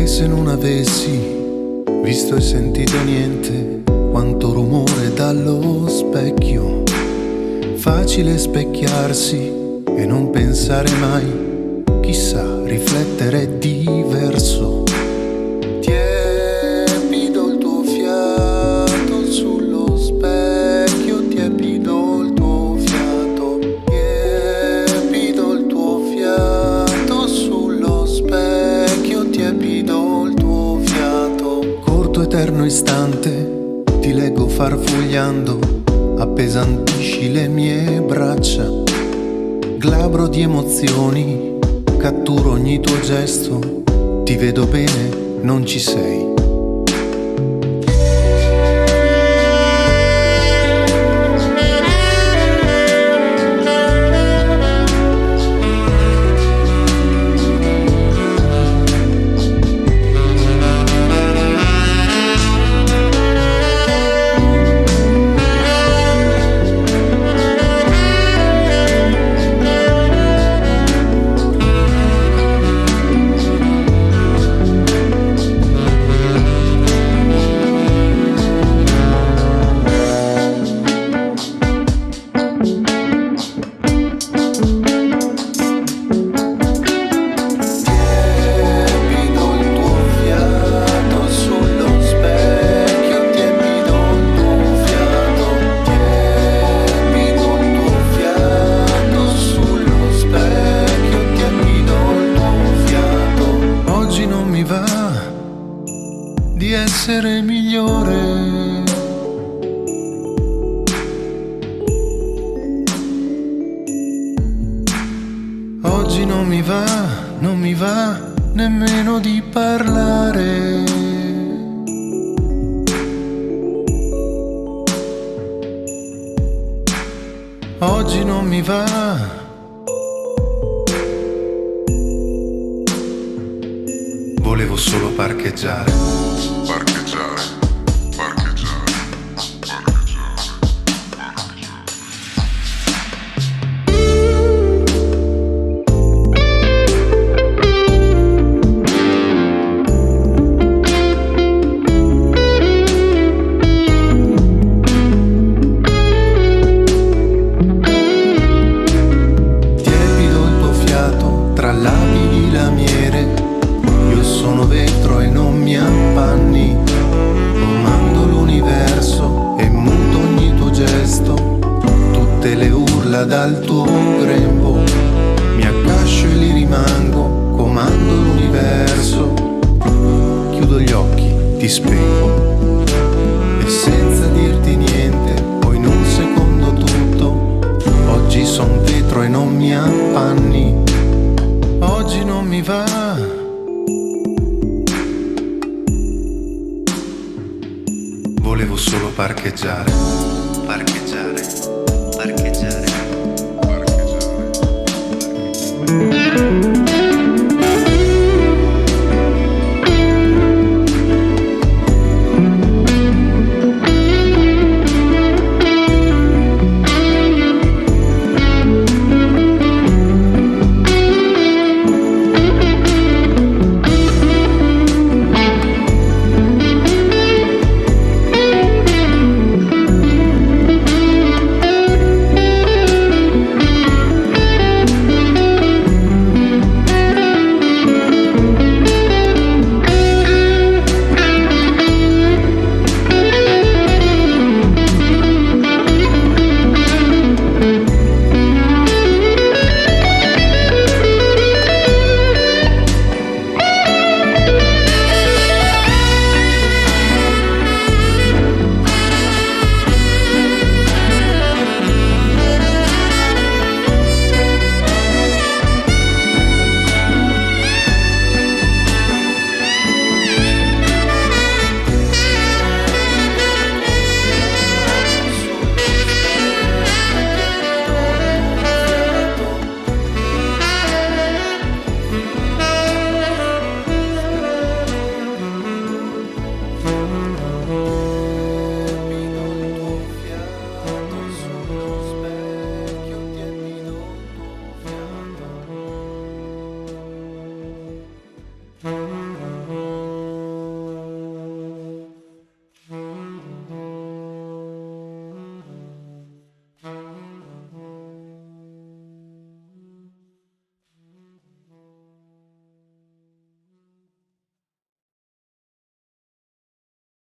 se non avessi visto e sentito niente, quanto rumore dallo specchio. Facile specchiarsi e non pensare mai, chissà, riflettere è diverso. Tiepido il tuo fiato sullo specchio, tiepido il tuo fiato, tiepido il tuo fiato sullo specchio, tiepido il tuo fiato. Corto eterno istante, ti leggo farfugliando, appesantisci le mie braccia. Glabro di emozioni, catturo ogni tuo gesto, ti vedo bene, non ci sei. Di essere migliore. Oggi non mi va nemmeno di parlare. Oggi non mi va. Volevo solo parcheggiare. Parcheggiare, parcheggiare, parcheggiare, parcheggiare. Tiepido il tuo fiato tra labi di lamiere. Io sono vetro e non mi appanni, comando l'universo e muto ogni tuo gesto, tutte le urla dal tuo grembo. Mi accascio e lì rimango, comando l'universo. Chiudo gli occhi, ti spengo e senza dirti niente, poi in un secondo tutto. Oggi son vetro e non mi appanni. Oggi non mi va. Volevo solo parcheggiare. Parcheggiare, parcheggiare, Parcheggiare.